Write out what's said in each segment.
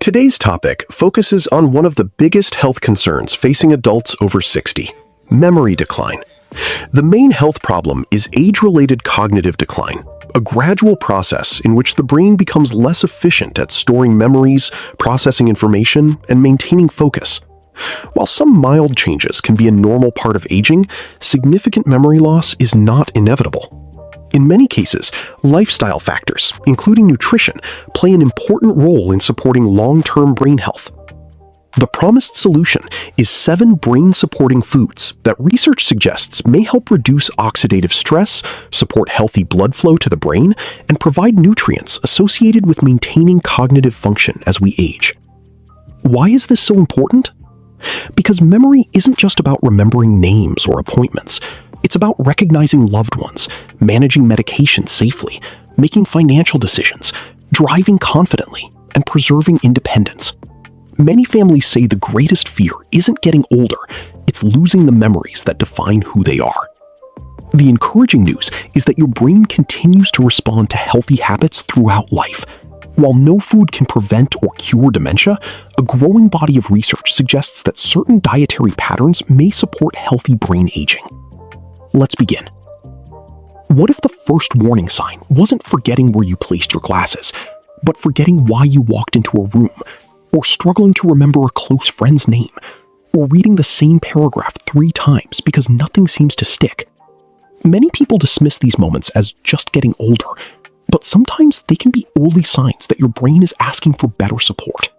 Today's topic focuses on one of the biggest health concerns facing adults over 60, memory decline. The main health problem is age-related cognitive decline, a gradual process in which the brain becomes less efficient at storing memories, processing information, and maintaining focus. While some mild changes can be a normal part of aging, significant memory loss is not inevitable. In many cases, lifestyle factors, including nutrition, play an important role in supporting long-term brain health. The promised solution is 7 brain-supporting foods that research suggests may help reduce oxidative stress, support healthy blood flow to the brain, and provide nutrients associated with maintaining cognitive function as we age. Why is this so important? Because memory isn't just about remembering names or appointments. It's about recognizing loved ones, managing medications safely, making financial decisions, driving confidently, and preserving independence. Many families say the greatest fear isn't getting older, it's losing the memories that define who they are. The encouraging news is that your brain continues to respond to healthy habits throughout life. While no food can prevent or cure dementia, a growing body of research suggests that certain dietary patterns may support healthy brain aging. Let's begin. What if the first warning sign wasn't forgetting where you placed your glasses, but forgetting why you walked into a room, or struggling to remember a close friend's name, or reading the same paragraph 3 times because nothing seems to stick? Many people dismiss these moments as just getting older, but sometimes they can be early signs that your brain is asking for better support.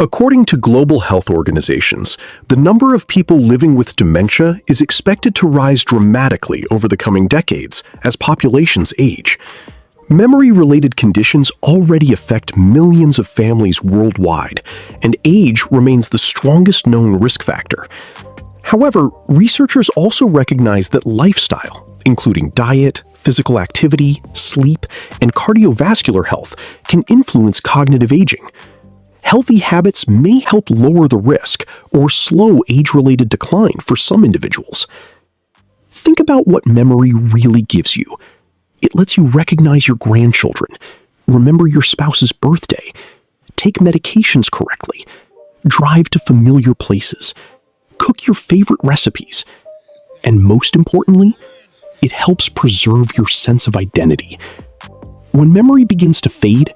According to global health organizations, the number of people living with dementia is expected to rise dramatically over the coming decades as populations age. Memory-related conditions already affect millions of families worldwide, and age remains the strongest known risk factor. However, researchers also recognize that lifestyle, including diet, physical activity, sleep, and cardiovascular health, can influence cognitive aging. Healthy habits may help lower the risk or slow age-related decline for some individuals. Think about what memory really gives you. It lets you recognize your grandchildren, remember your spouse's birthday, take medications correctly, drive to familiar places, cook your favorite recipes, and most importantly, it helps preserve your sense of identity. When memory begins to fade,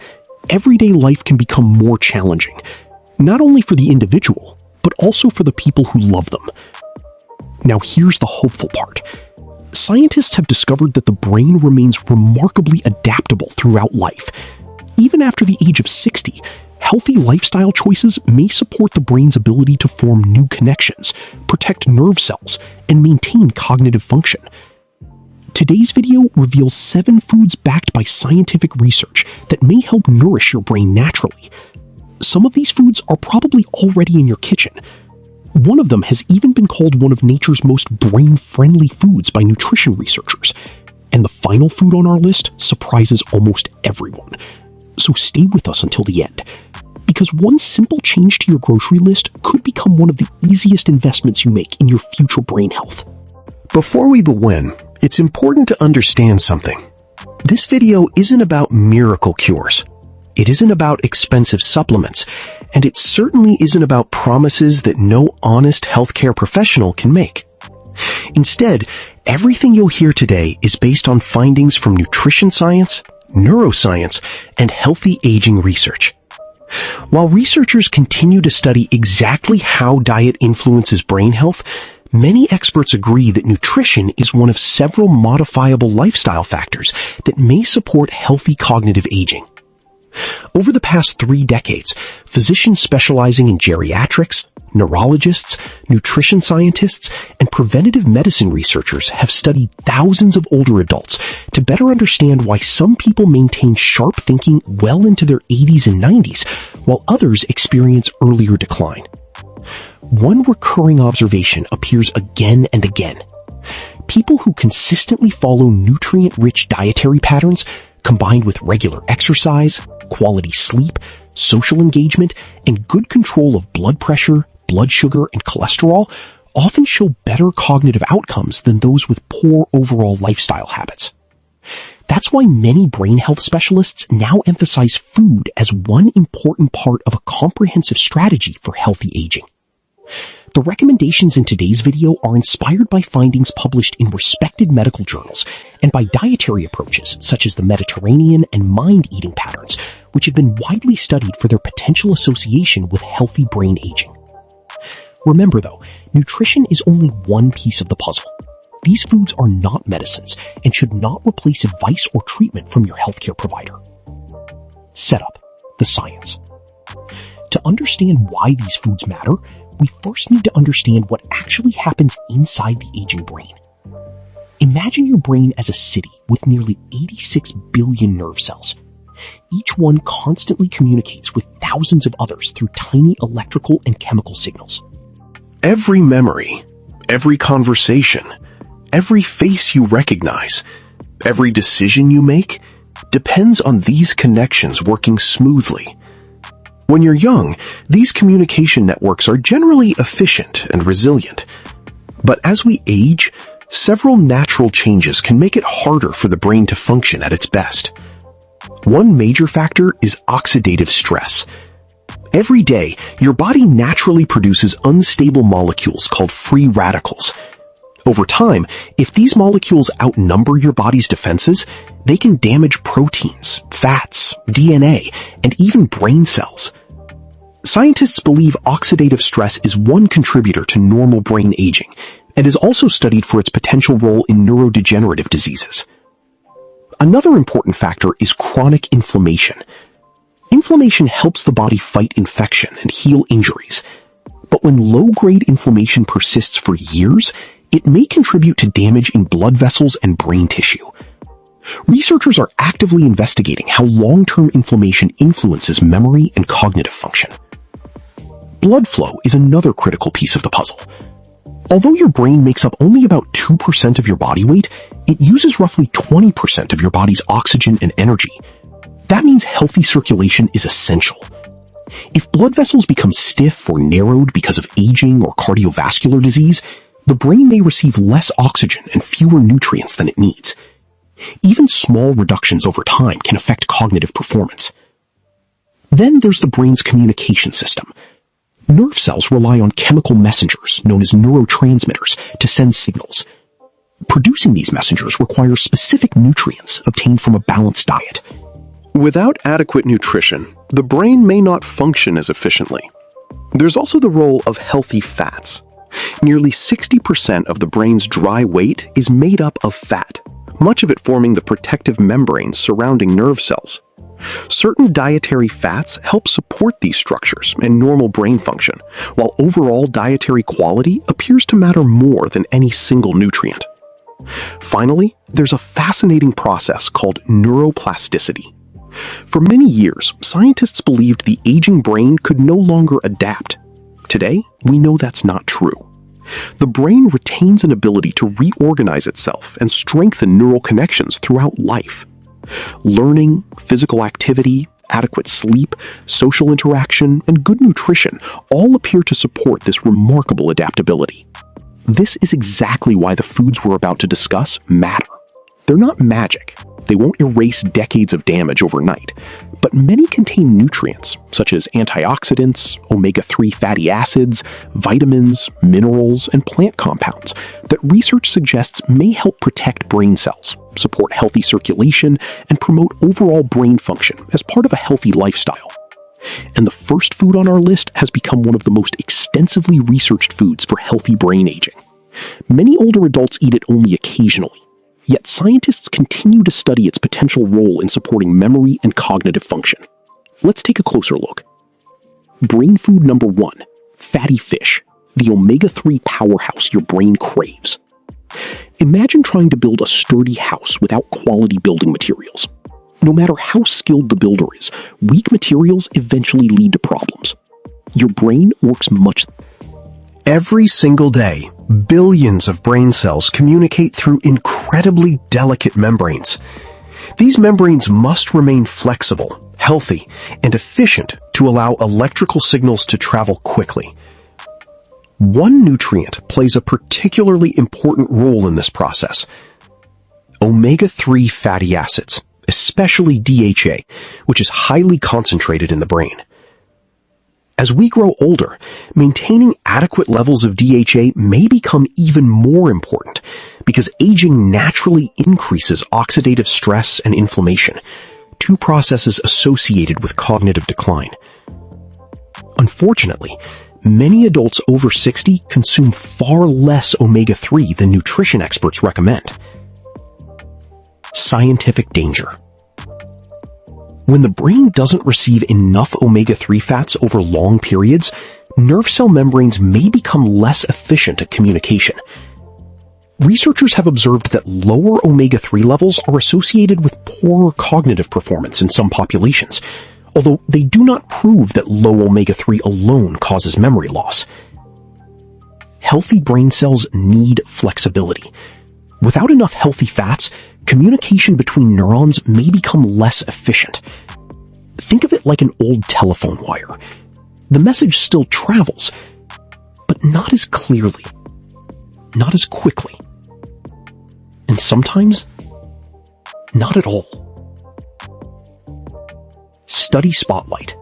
everyday life can become more challenging, not only for the individual, but also for the people who love them. Now here's the hopeful part. Scientists have discovered that the brain remains remarkably adaptable throughout life. Even after the age of 60, healthy lifestyle choices may support the brain's ability to form new connections, protect nerve cells, and maintain cognitive function. Today's video reveals 7 foods backed by scientific research that may help nourish your brain naturally. Some of these foods are probably already in your kitchen. One of them has even been called one of nature's most brain-friendly foods by nutrition researchers. And the final food on our list surprises almost everyone. So stay with us until the end, because one simple change to your grocery list could become one of the easiest investments you make in your future brain health. Before we begin, it's important to understand something. This video isn't about miracle cures. It isn't about expensive supplements, and it certainly isn't about promises that no honest healthcare professional can make. Instead, everything you'll hear today is based on findings from nutrition science, neuroscience, and healthy aging research. While researchers continue to study exactly how diet influences brain health, many experts agree that nutrition is one of several modifiable lifestyle factors that may support healthy cognitive aging. Over the past 3 decades, physicians specializing in geriatrics, neurologists, nutrition scientists, and preventative medicine researchers have studied thousands of older adults to better understand why some people maintain sharp thinking well into their 80s and 90s, while others experience earlier decline. One recurring observation appears again and again. People who consistently follow nutrient-rich dietary patterns, combined with regular exercise, quality sleep, social engagement, and good control of blood pressure, blood sugar, and cholesterol, often show better cognitive outcomes than those with poor overall lifestyle habits. That's why many brain health specialists now emphasize food as one important part of a comprehensive strategy for healthy aging. The recommendations in today's video are inspired by findings published in respected medical journals and by dietary approaches such as the Mediterranean and mind eating patterns, which have been widely studied for their potential association with healthy brain aging. Remember though, nutrition is only one piece of the puzzle. These foods are not medicines and should not replace advice or treatment from your healthcare provider. Setup: the science. To understand why these foods matter, we first need to understand what actually happens inside the aging brain. Imagine your brain as a city with nearly 86 billion nerve cells. Each one constantly communicates with thousands of others through tiny electrical and chemical signals. Every memory, every conversation, every face you recognize, every decision you make depends on these connections working smoothly. When you're young, these communication networks are generally efficient and resilient. But as we age, several natural changes can make it harder for the brain to function at its best. One major factor is oxidative stress. Every day, your body naturally produces unstable molecules called free radicals. Over time, if these molecules outnumber your body's defenses, they can damage proteins, fats, DNA, and even brain cells. Scientists believe oxidative stress is one contributor to normal brain aging, and is also studied for its potential role in neurodegenerative diseases. Another important factor is chronic inflammation. Inflammation helps the body fight infection and heal injuries, but when low-grade inflammation persists for years, it may contribute to damage in blood vessels and brain tissue. Researchers are actively investigating how long-term inflammation influences memory and cognitive function. Blood flow is another critical piece of the puzzle. Although your brain makes up only about 2% of your body weight, it uses roughly 20% of your body's oxygen and energy. That means healthy circulation is essential. If blood vessels become stiff or narrowed because of aging or cardiovascular disease, the brain may receive less oxygen and fewer nutrients than it needs. Even small reductions over time can affect cognitive performance. Then there's the brain's communication system. Nerve cells rely on chemical messengers, known as neurotransmitters, to send signals. Producing these messengers requires specific nutrients obtained from a balanced diet. Without adequate nutrition, the brain may not function as efficiently. There's also the role of healthy fats. Nearly 60% of the brain's dry weight is made up of fat, much of it forming the protective membranes surrounding nerve cells. Certain dietary fats help support these structures and normal brain function, while overall dietary quality appears to matter more than any single nutrient. Finally, there's a fascinating process called neuroplasticity. For many years, scientists believed the aging brain could no longer adapt. Today, we know that's not true. The brain retains an ability to reorganize itself and strengthen neural connections throughout life. Learning, physical activity, adequate sleep, social interaction, and good nutrition all appear to support this remarkable adaptability. This is exactly why the foods we're about to discuss matter. They're not magic. They won't erase decades of damage overnight, but many contain nutrients such as antioxidants, omega-3 fatty acids, vitamins, minerals, and plant compounds that research suggests may help protect brain cells, support healthy circulation, and promote overall brain function as part of a healthy lifestyle. And the first food on our list has become one of the most extensively researched foods for healthy brain aging. Many older adults eat it only occasionally, yet scientists continue to study its potential role in supporting memory and cognitive function. Let's take a closer look. Brain food number 1, fatty fish, the omega-3 powerhouse your brain craves. Imagine trying to build a sturdy house without quality building materials. No matter how skilled the builder is, weak materials eventually lead to problems. Your brain works much. Every single day, billions of brain cells communicate through incredibly delicate membranes. These membranes must remain flexible, healthy, and efficient to allow electrical signals to travel quickly. One nutrient plays a particularly important role in this process: Omega-3 fatty acids, especially DHA, which is highly concentrated in the brain. As we grow older, maintaining adequate levels of DHA may become even more important because aging naturally increases oxidative stress and inflammation, two processes associated with cognitive decline. Unfortunately, many adults over 60 consume far less omega-3 than nutrition experts recommend. Scientific danger. When the brain doesn't receive enough omega-3 fats over long periods, nerve cell membranes may become less efficient at communication. Researchers have observed that lower omega-3 levels are associated with poorer cognitive performance in some populations, although they do not prove that low omega-3 alone causes memory loss. Healthy brain cells need flexibility. Without enough healthy fats, communication between neurons may become less efficient. Think of it like an old telephone wire. The message still travels, but not as clearly, not as quickly, and sometimes not at all. Study Spotlight.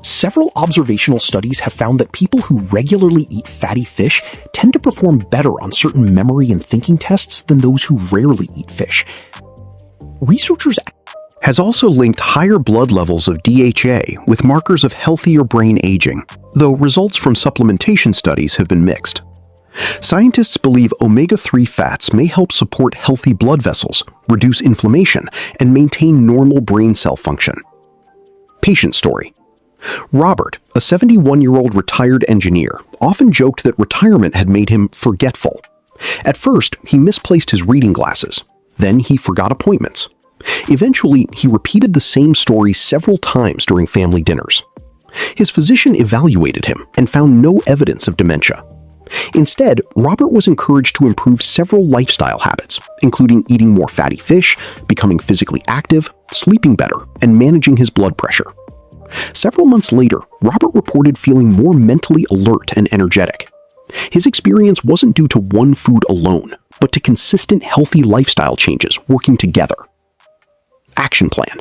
Several observational studies have found that people who regularly eat fatty fish tend to perform better on certain memory and thinking tests than those who rarely eat fish. Researchers has also linked higher blood levels of DHA with markers of healthier brain aging, though results from supplementation studies have been mixed. Scientists believe omega-3 fats may help support healthy blood vessels, reduce inflammation, and maintain normal brain cell function. Patient story. Robert, a 71-year-old retired engineer, often joked that retirement had made him forgetful. At first, he misplaced his reading glasses. Then he forgot appointments. Eventually, he repeated the same story several times during family dinners. His physician evaluated him and found no evidence of dementia. Instead, Robert was encouraged to improve several lifestyle habits, including eating more fatty fish, becoming physically active, sleeping better, and managing his blood pressure. Several months later, Robert reported feeling more mentally alert and energetic. His experience wasn't due to one food alone, but to consistent healthy lifestyle changes working together. Action plan.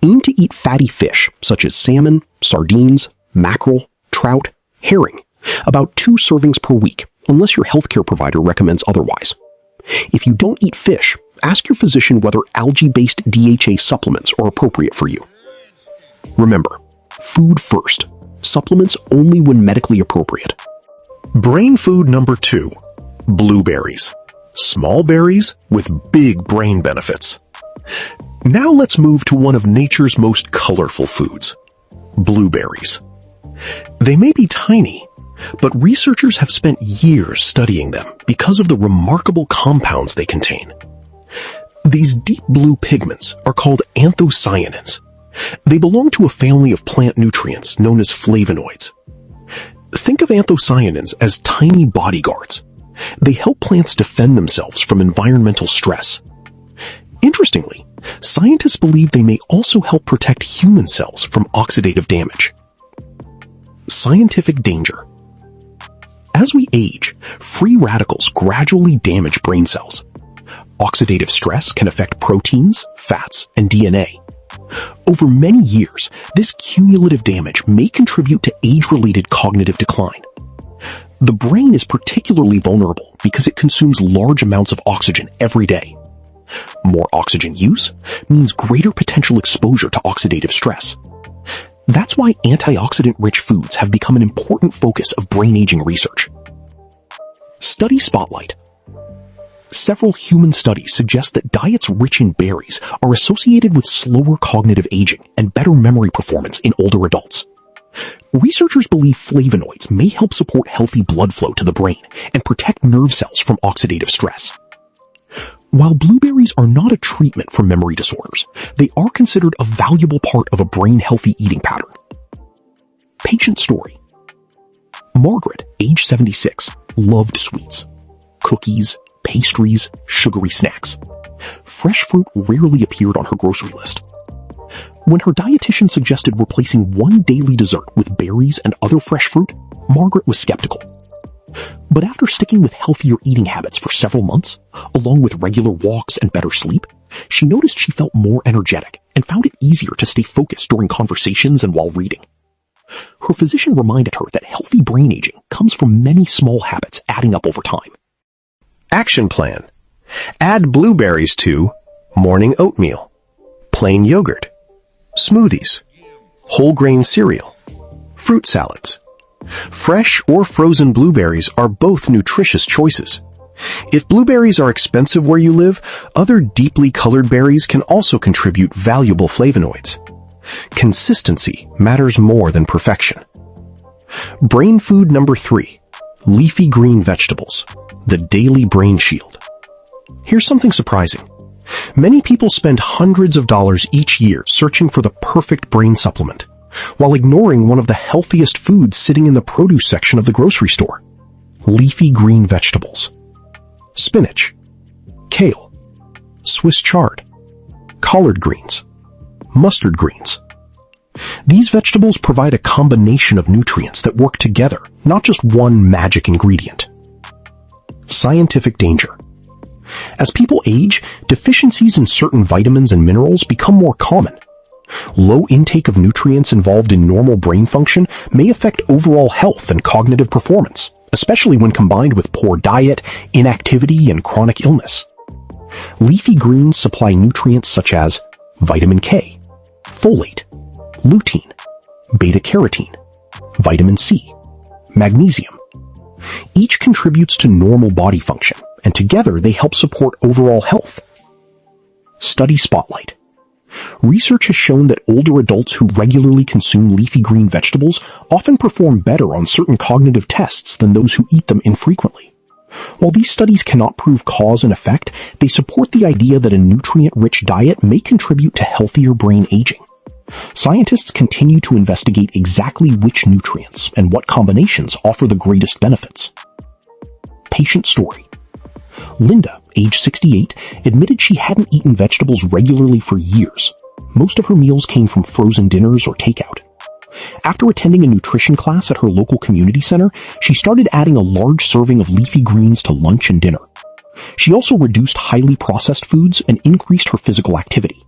Aim to eat fatty fish such as salmon, sardines, mackerel, trout, herring, about 2 servings per week, unless your healthcare provider recommends otherwise. If you don't eat fish, ask your physician whether algae-based DHA supplements are appropriate for you. Remember, food first, supplements only when medically appropriate. Brain food number 2, blueberries. Small berries with big brain benefits. Now let's move to one of nature's most colorful foods, blueberries. They may be tiny, but researchers have spent years studying them because of the remarkable compounds they contain. These deep blue pigments are called anthocyanins. They belong to a family of plant nutrients known as flavonoids. Think of anthocyanins as tiny bodyguards. They help plants defend themselves from environmental stress. Interestingly, scientists believe they may also help protect human cells from oxidative damage. Scientific danger. As we age, free radicals gradually damage brain cells. Oxidative stress can affect proteins, fats, and DNA. Over many years, this cumulative damage may contribute to age-related cognitive decline. The brain is particularly vulnerable because it consumes large amounts of oxygen every day. More oxygen use means greater potential exposure to oxidative stress. That's why antioxidant-rich foods have become an important focus of brain aging research. Study Spotlight. Several human studies suggest that diets rich in berries are associated with slower cognitive aging and better memory performance in older adults. Researchers believe flavonoids may help support healthy blood flow to the brain and protect nerve cells from oxidative stress. While blueberries are not a treatment for memory disorders, they are considered a valuable part of a brain-healthy eating pattern. Patient story. Margaret, age 76, loved sweets, cookies, pastries, sugary snacks. Fresh fruit rarely appeared on her grocery list. When her dietitian suggested replacing one daily dessert with berries and other fresh fruit, Margaret was skeptical. But after sticking with healthier eating habits for several months, along with regular walks and better sleep, she noticed she felt more energetic and found it easier to stay focused during conversations and while reading. Her physician reminded her that healthy brain aging comes from many small habits adding up over time. Action plan. Add blueberries to morning oatmeal, plain yogurt, smoothies, whole grain cereal, fruit salads. Fresh or frozen blueberries are both nutritious choices. If blueberries are expensive where you live, other deeply colored berries can also contribute valuable flavonoids. Consistency matters more than perfection. Brain food number 3, leafy green vegetables, the daily brain shield. Here's something surprising. Many people spend hundreds of dollars each year searching for the perfect brain supplement, while ignoring one of the healthiest foods sitting in the produce section of the grocery store: leafy green vegetables. Spinach, kale, Swiss chard, collard greens, mustard greens. These vegetables provide a combination of nutrients that work together, not just one magic ingredient. Scientific danger. As people age, deficiencies in certain vitamins and minerals become more common. Low intake of nutrients involved in normal brain function may affect overall health and cognitive performance, especially when combined with poor diet, inactivity, and chronic illness. Leafy greens supply nutrients such as vitamin K, folate, lutein, beta-carotene, vitamin C, magnesium. Each contributes to normal body function, and together they help support overall health. Study spotlight. Research has shown that older adults who regularly consume leafy green vegetables often perform better on certain cognitive tests than those who eat them infrequently. While these studies cannot prove cause and effect, they support the idea that a nutrient-rich diet may contribute to healthier brain aging. Scientists continue to investigate exactly which nutrients and what combinations offer the greatest benefits. Patient story. Linda, age 68, admitted she hadn't eaten vegetables regularly for years. Most of her meals came from frozen dinners or takeout. After attending a nutrition class at her local community center, she started adding a large serving of leafy greens to lunch and dinner. She also reduced highly processed foods and increased her physical activity.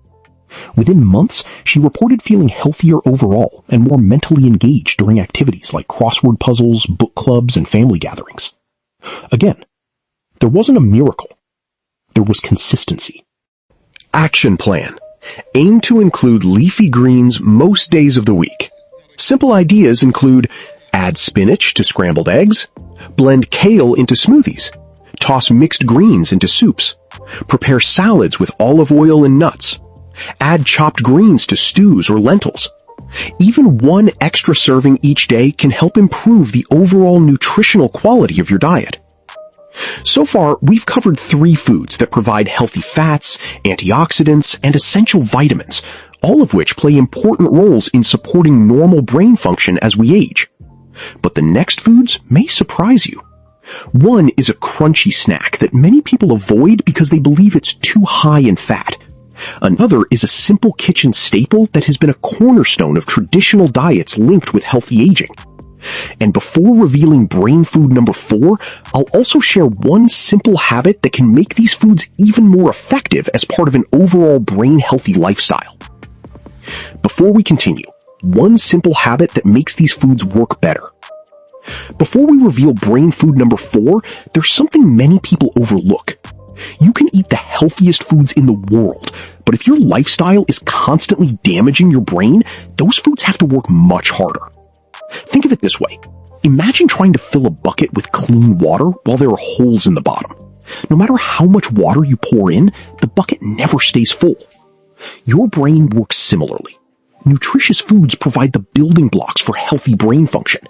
Within months, she reported feeling healthier overall and more mentally engaged during activities like crossword puzzles, book clubs, and family gatherings. Again, there wasn't a miracle. There was consistency. Action plan. Aim to include leafy greens most days of the week. Simple ideas include add spinach to scrambled eggs, blend kale into smoothies, toss mixed greens into soups, prepare salads with olive oil and nuts, add chopped greens to stews or lentils. Even one extra serving each day can help improve the overall nutritional quality of your diet. So far, we've covered 3 foods that provide healthy fats, antioxidants, and essential vitamins, all of which play important roles in supporting normal brain function as we age. But the next foods may surprise you. One is a crunchy snack that many people avoid because they believe it's too high in fat. Another is a simple kitchen staple that has been a cornerstone of traditional diets linked with healthy aging. And before revealing brain food number 4, I'll also share one simple habit that can make these foods even more effective as part of an overall brain-healthy lifestyle. Before we continue, one simple habit that makes these foods work better. Before we reveal brain food number 4, there's something many people overlook. You can eat the healthiest foods in the world, but if your lifestyle is constantly damaging your brain, those foods have to work much harder. Think of it this way. Imagine trying to fill a bucket with clean water while there are holes in the bottom. No matter how much water you pour in, the bucket never stays full. Your brain works similarly. Nutritious foods provide the building blocks for healthy brain function,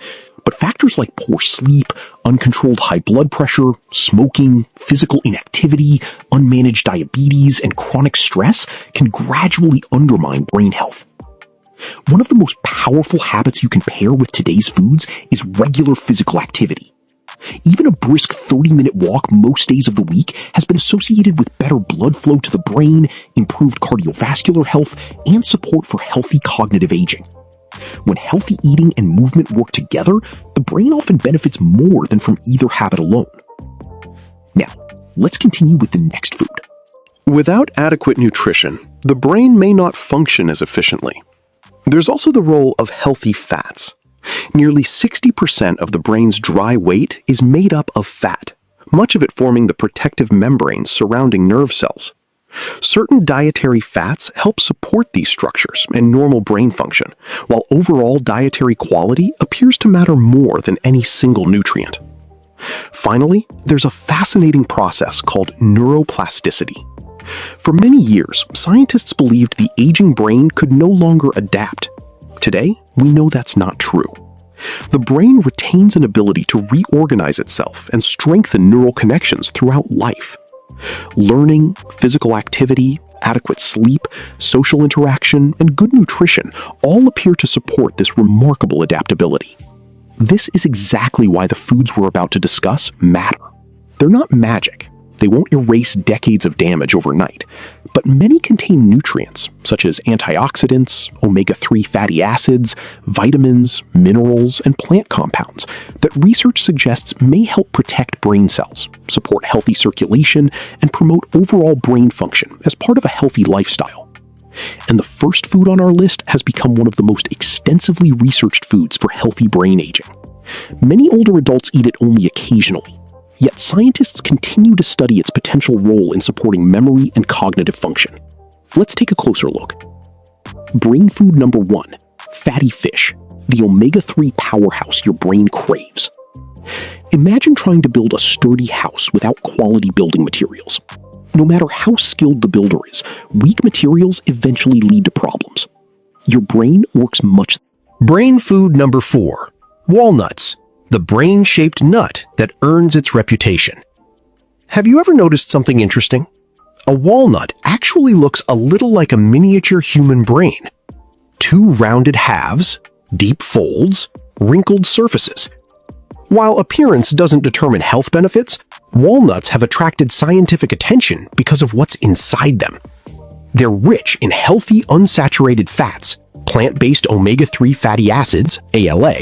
but factors like poor sleep, uncontrolled high blood pressure, smoking, physical inactivity, unmanaged diabetes, and chronic stress can gradually undermine brain health. One of the most powerful habits you can pair with today's foods is regular physical activity. Even a brisk 30-minute walk most days of the week has been associated with better blood flow to the brain, improved cardiovascular health, and support for healthy cognitive aging. When healthy eating and movement work together, the brain often benefits more than from either habit alone. Now, let's continue with the next food. Without adequate nutrition, the brain may not function as efficiently. There's also the role of healthy fats. Nearly 60% of the brain's dry weight is made up of fat, much of it forming the protective membranes surrounding nerve cells. Certain dietary fats help support these structures and normal brain function, while overall dietary quality appears to matter more than any single nutrient. Finally, there's a fascinating process called neuroplasticity. For many years, scientists believed the aging brain could no longer adapt. Today, we know that's not true. The brain retains an ability to reorganize itself and strengthen neural connections throughout life. Learning, physical activity, adequate sleep, social interaction, and good nutrition all appear to support this remarkable adaptability. This is exactly why the foods we're about to discuss matter. They're not magic. They won't erase decades of damage overnight, but many contain nutrients such as antioxidants, omega-3 fatty acids, vitamins, minerals, and plant compounds that research suggests may help protect brain cells, support healthy circulation, and promote overall brain function as part of a healthy lifestyle. And the first food on our list has become one of the most extensively researched foods for healthy brain aging. Many older adults eat it only occasionally. Yet scientists continue to study its potential role in supporting memory and cognitive function. Let's take a closer look. Brain food number 1, fatty fish, the omega-3 powerhouse your brain craves. Imagine trying to build a sturdy house without quality building materials. No matter how skilled the builder is, weak materials eventually lead to problems. Your brain works much. Brain food number 4, walnuts, the brain-shaped nut that earns its reputation. Have you ever noticed something interesting? A walnut actually looks a little like a miniature human brain. 2 rounded halves, deep folds, wrinkled surfaces. While appearance doesn't determine health benefits, walnuts have attracted scientific attention because of what's inside them. They're rich in healthy unsaturated fats, plant-based omega-3 fatty acids, ALA,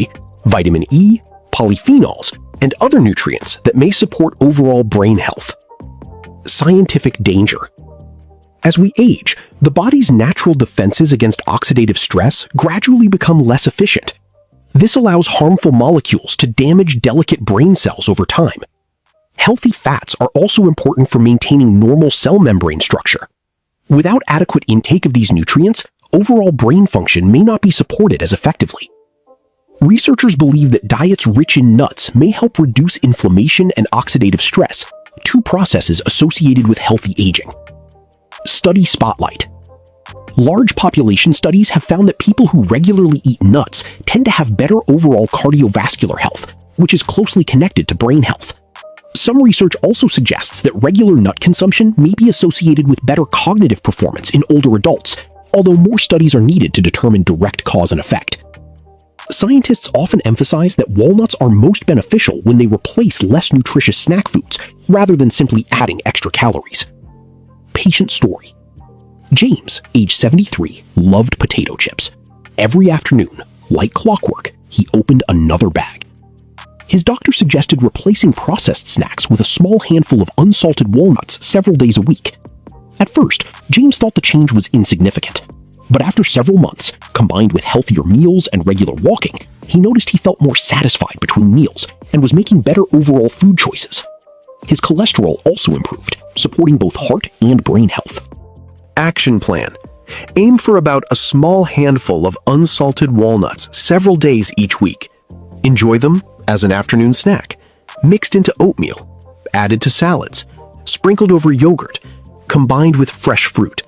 vitamin E, polyphenols, and other nutrients that may support overall brain health. Scientific danger. As we age, the body's natural defenses against oxidative stress gradually become less efficient. This allows harmful molecules to damage delicate brain cells over time. Healthy fats are also important for maintaining normal cell membrane structure. Without adequate intake of these nutrients, overall brain function may not be supported as effectively. Researchers believe that diets rich in nuts may help reduce inflammation and oxidative stress, 2 processes associated with healthy aging. Study Spotlight. Large population studies have found that people who regularly eat nuts tend to have better overall cardiovascular health, which is closely connected to brain health. Some research also suggests that regular nut consumption may be associated with better cognitive performance in older adults, although more studies are needed to determine direct cause and effect. Scientists often emphasize that walnuts are most beneficial when they replace less nutritious snack foods, rather than simply adding extra calories. Patient story. James, age 73, loved potato chips. Every afternoon, like clockwork, he opened another bag. His doctor suggested replacing processed snacks with a small handful of unsalted walnuts several days a week. At first, James thought the change was insignificant. But after several months, combined with healthier meals and regular walking, he noticed he felt more satisfied between meals and was making better overall food choices. His cholesterol also improved, supporting both heart and brain health. Action plan. Aim for about a small handful of unsalted walnuts several days each week. Enjoy them as an afternoon snack, mixed into oatmeal, added to salads, sprinkled over yogurt, combined with fresh fruit.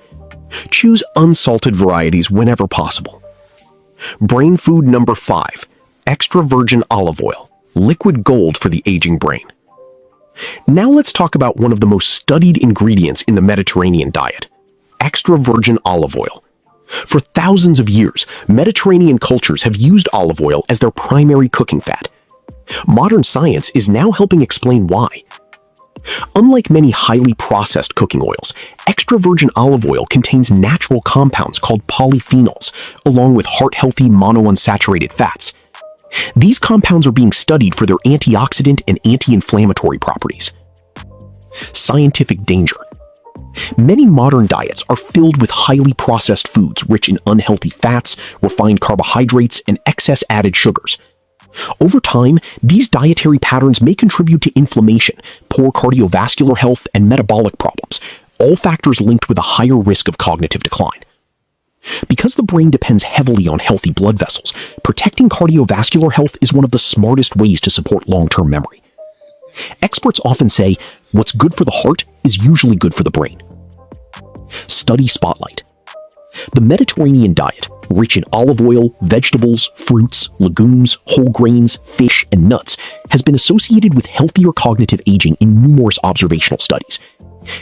Choose unsalted varieties whenever possible. Brain food number 5, extra virgin olive oil, liquid gold for the aging brain. Now let's talk about one of the most studied ingredients in the Mediterranean diet, extra virgin olive oil. For thousands of years, Mediterranean cultures have used olive oil as their primary cooking fat. Modern science is now helping explain why. Unlike many highly processed cooking oils, extra virgin olive oil contains natural compounds called polyphenols, along with heart-healthy monounsaturated fats. These compounds are being studied for their antioxidant and anti-inflammatory properties. Scientific danger. Many modern diets are filled with highly processed foods rich in unhealthy fats, refined carbohydrates, and excess added sugars. Over time, these dietary patterns may contribute to inflammation, poor cardiovascular health, and metabolic problems, all factors linked with a higher risk of cognitive decline. Because the brain depends heavily on healthy blood vessels, protecting cardiovascular health is one of the smartest ways to support long-term memory. Experts often say, what's good for the heart is usually good for the brain. Study spotlight. The Mediterranean diet, rich in olive oil, vegetables, fruits, legumes, whole grains, fish, and nuts, has been associated with healthier cognitive aging in numerous observational studies.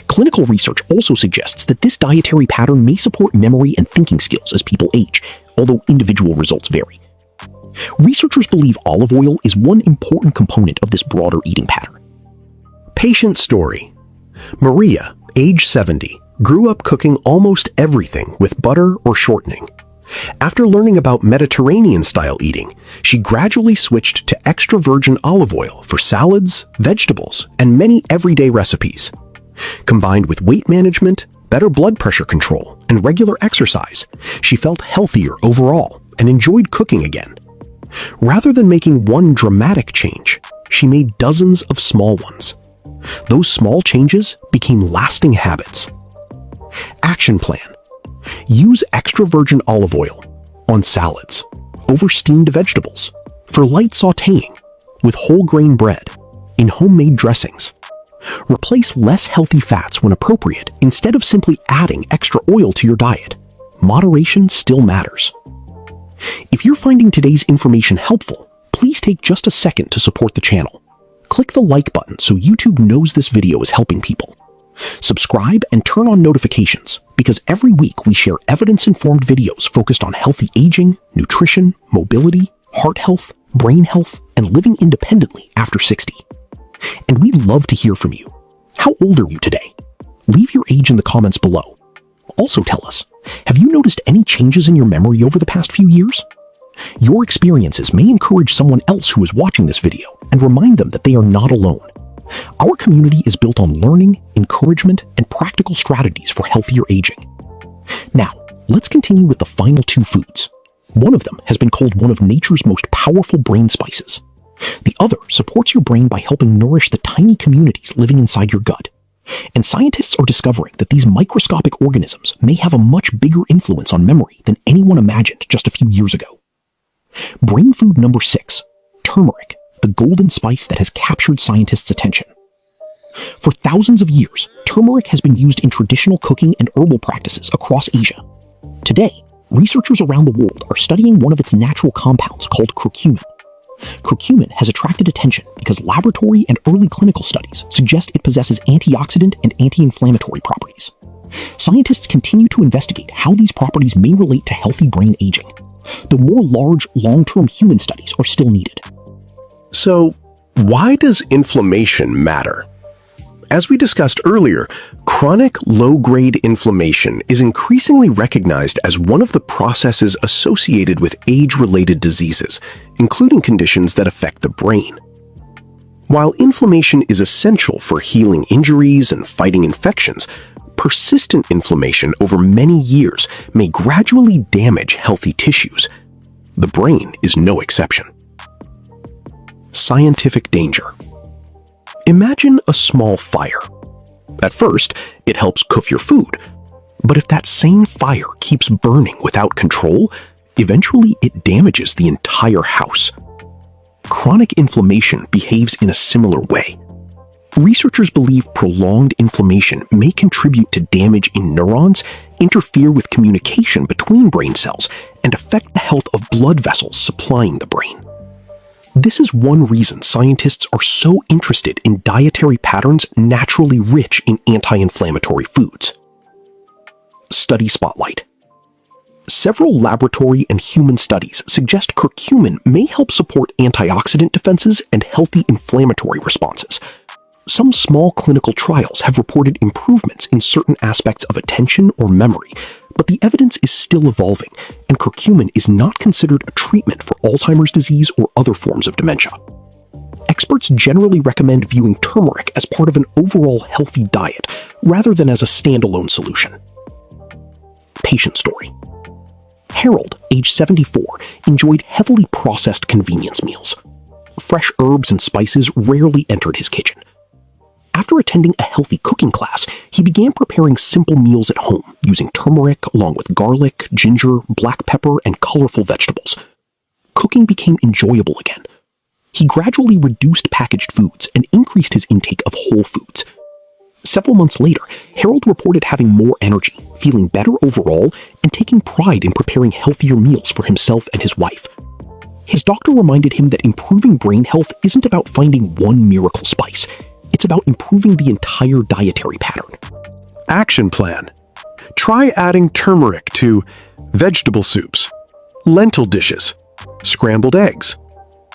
Clinical research also suggests that this dietary pattern may support memory and thinking skills as people age, although individual results vary. Researchers believe olive oil is one important component of this broader eating pattern. Patient story. Maria, age 70, grew up cooking almost everything with butter or shortening. After learning about Mediterranean-style eating, she gradually switched to extra virgin olive oil for salads, vegetables, and many everyday recipes. Combined with weight management, better blood pressure control, and regular exercise, she felt healthier overall and enjoyed cooking again. Rather than making one dramatic change, she made dozens of small ones. Those small changes became lasting habits. Action plan. Use extra virgin olive oil on salads, over steamed vegetables, for light sautéing, with whole grain bread, in homemade dressings. Replace less healthy fats when appropriate instead of simply adding extra oil to your diet. Moderation still matters. If you're finding today's information helpful, please take just a second to support the channel. Click the like button so YouTube knows this video is helping people. Subscribe and turn on notifications because every week we share evidence-informed videos focused on healthy aging, nutrition, mobility, heart health, brain health, and living independently after 60. And we'd love to hear from you. How old are you today? Leave your age in the comments below. Also tell us, have you noticed any changes in your memory over the past few years? Your experiences may encourage someone else who is watching this video and remind them that they are not alone. Our community is built on learning, encouragement, and practical strategies for healthier aging. Now, let's continue with the final two foods. One of them has been called one of nature's most powerful brain spices. The other supports your brain by helping nourish the tiny communities living inside your gut. And scientists are discovering that these microscopic organisms may have a much bigger influence on memory than anyone imagined just a few years ago. Brain food number 6, turmeric, the golden spice that has captured scientists' attention. For thousands of years, turmeric has been used in traditional cooking and herbal practices across Asia. Today, researchers around the world are studying one of its natural compounds called curcumin. Curcumin has attracted attention because laboratory and early clinical studies suggest it possesses antioxidant and anti-inflammatory properties. Scientists continue to investigate how these properties may relate to healthy brain aging, though more large, long-term human studies are still needed. So, why does inflammation matter? As we discussed earlier, chronic low-grade inflammation is increasingly recognized as one of the processes associated with age-related diseases, including conditions that affect the brain. While inflammation is essential for healing injuries and fighting infections, persistent inflammation over many years may gradually damage healthy tissues. The brain is no exception. Scientific danger. Imagine a small fire. At first, it helps cook your food. But if that same fire keeps burning without control, eventually it damages the entire house. Chronic inflammation behaves in a similar way. Researchers believe prolonged inflammation may contribute to damage in neurons, interfere with communication between brain cells, and affect the health of blood vessels supplying the brain. This is one reason scientists are so interested in dietary patterns naturally rich in anti-inflammatory foods. Study spotlight. Several laboratory and human studies suggest curcumin may help support antioxidant defenses and healthy inflammatory responses. Some small clinical trials have reported improvements in certain aspects of attention or memory, but the evidence is still evolving, and curcumin is not considered a treatment for Alzheimer's disease or other forms of dementia. Experts generally recommend viewing turmeric as part of an overall healthy diet, rather than as a standalone solution. Patient story. Harold, age 74, enjoyed heavily processed convenience meals. Fresh herbs and spices rarely entered his kitchen. After attending a healthy cooking class, he began preparing simple meals at home, using turmeric along with garlic, ginger, black pepper, and colorful vegetables. Cooking became enjoyable again. He gradually reduced packaged foods and increased his intake of whole foods. Several months later, Harold reported having more energy, feeling better overall, and taking pride in preparing healthier meals for himself and his wife. His doctor reminded him that improving brain health isn't about finding one miracle spice. It's about improving the entire dietary pattern. Action plan. Try adding turmeric to vegetable soups, lentil dishes, scrambled eggs,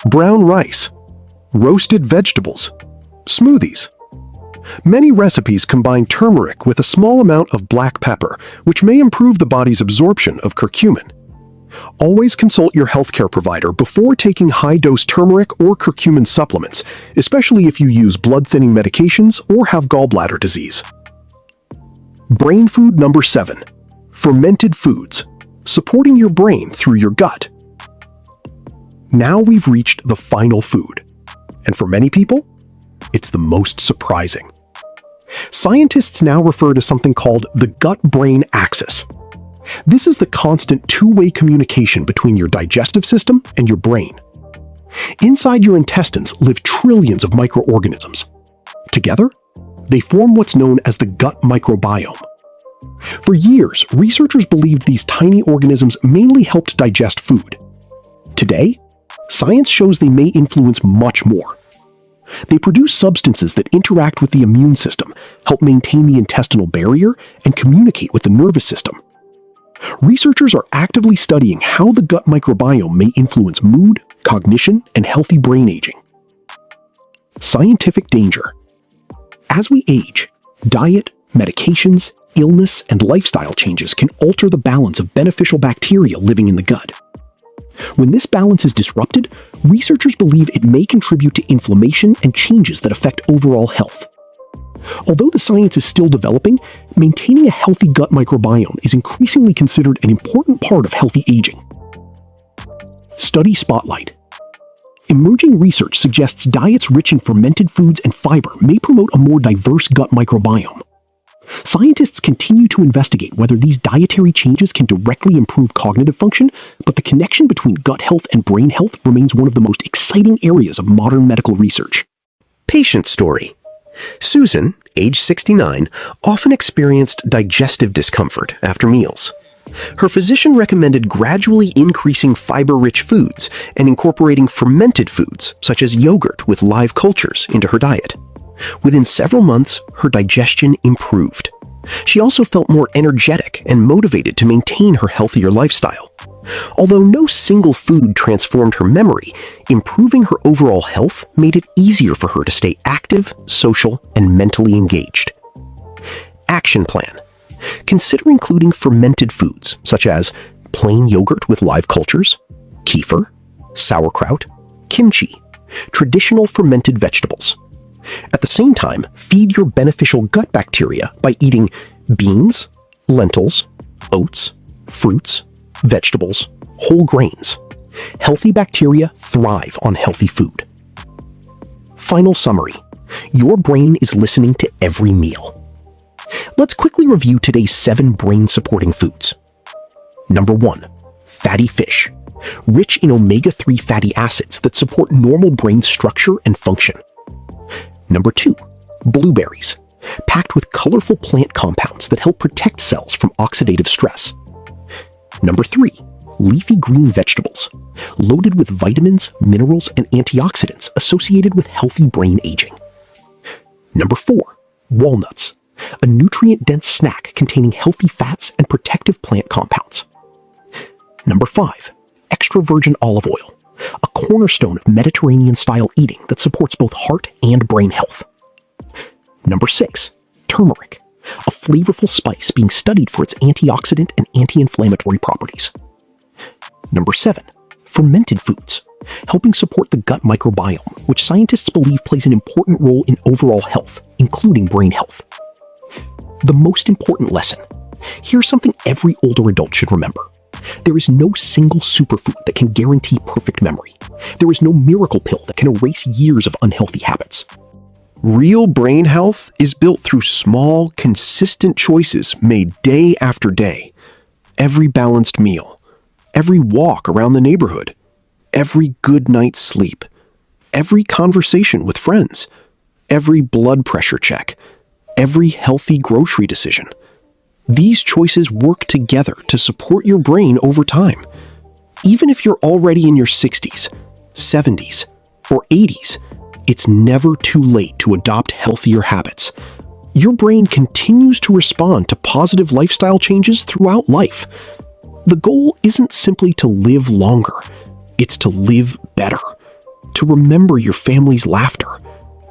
brown rice, roasted vegetables, smoothies. Many recipes combine turmeric with a small amount of black pepper, which may improve the body's absorption of curcumin. Always consult your healthcare provider before taking high-dose turmeric or curcumin supplements, especially if you use blood-thinning medications or have gallbladder disease. Brain food number 7. Fermented foods, supporting your brain through your gut. Now we've reached the final food, and for many people, it's the most surprising. Scientists now refer to something called the gut-brain axis. This is the constant two-way communication between your digestive system and your brain. Inside your intestines live trillions of microorganisms. Together, they form what's known as the gut microbiome. For years, researchers believed these tiny organisms mainly helped digest food. Today, science shows they may influence much more. They produce substances that interact with the immune system, help maintain the intestinal barrier, and communicate with the nervous system. Researchers are actively studying how the gut microbiome may influence mood, cognition, and healthy brain aging. Scientific danger. As we age, diet, medications, illness, and lifestyle changes can alter the balance of beneficial bacteria living in the gut. When this balance is disrupted, researchers believe it may contribute to inflammation and changes that affect overall health. Although the science is still developing, maintaining a healthy gut microbiome is increasingly considered an important part of healthy aging. Study Spotlight. Emerging research suggests diets rich in fermented foods and fiber may promote a more diverse gut microbiome. Scientists continue to investigate whether these dietary changes can directly improve cognitive function, but the connection between gut health and brain health remains one of the most exciting areas of modern medical research. Patient story. Susan, age 69, often experienced digestive discomfort after meals. Her physician recommended gradually increasing fiber-rich foods and incorporating fermented foods, such as yogurt with live cultures, into her diet. Within several months, her digestion improved. She also felt more energetic and motivated to maintain her healthier lifestyle. Although no single food transformed her memory, improving her overall health made it easier for her to stay active, social, and mentally engaged. Action plan. Consider including fermented foods, such as plain yogurt with live cultures, kefir, sauerkraut, kimchi, traditional fermented vegetables. At the same time, feed your beneficial gut bacteria by eating beans, lentils, oats, fruits, vegetables, whole grains. Healthy bacteria thrive on healthy food. Final summary. Your brain is listening to every meal. Let's quickly review today's 7 brain-supporting foods. Number 1. Fatty fish. Rich in omega-3 fatty acids that support normal brain structure and function. Number 2. Blueberries. Packed with colorful plant compounds that help protect cells from oxidative stress. Number 3. Leafy green vegetables. Loaded with vitamins, minerals, and antioxidants associated with healthy brain aging. Number 4. Walnuts. A nutrient-dense snack containing healthy fats and protective plant compounds. Number 5. Extra virgin olive oil. A cornerstone of Mediterranean-style eating that supports both heart and brain health. Number 6. Turmeric, a flavorful spice being studied for its antioxidant and anti-inflammatory properties. Number 7. Fermented foods, helping support the gut microbiome, which scientists believe plays an important role in overall health, including brain health. The most important lesson. Here's something every older adult should remember. There is no single superfood that can guarantee perfect memory. There is no miracle pill that can erase years of unhealthy habits. Real brain health is built through small, consistent choices made day after day. Every balanced meal, every walk around the neighborhood, every good night's sleep, every conversation with friends, every blood pressure check, every healthy grocery decision. These choices work together to support your brain over time. Even if you're already in your 60s, 70s, or 80s, it's never too late to adopt healthier habits. Your brain continues to respond to positive lifestyle changes throughout life. The goal isn't simply to live longer, it's to live better, to remember your family's laughter,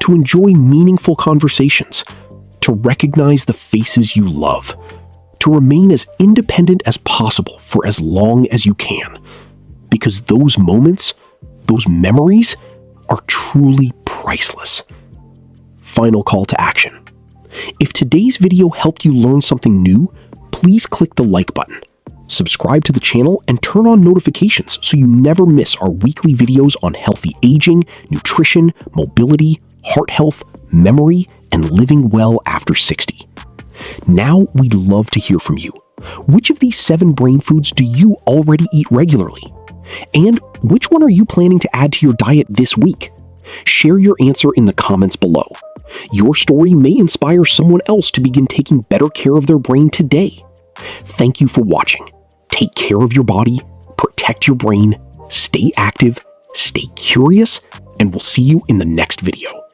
to enjoy meaningful conversations, to recognize the faces you love, to remain as independent as possible for as long as you can. Because those moments, those memories, are truly priceless. Final call to action. If today's video helped you learn something new, please click the like button, subscribe to the channel, and turn on notifications so you never miss our weekly videos on healthy aging, nutrition, mobility, heart health, memory, and living well after 60. Now we'd love to hear from you. Which of these 7 brain foods do you already eat regularly? And which one are you planning to add to your diet this week? Share your answer in the comments below. Your story may inspire someone else to begin taking better care of their brain today. Thank you for watching. Take care of your body, protect your brain, stay active, stay curious, and we'll see you in the next video.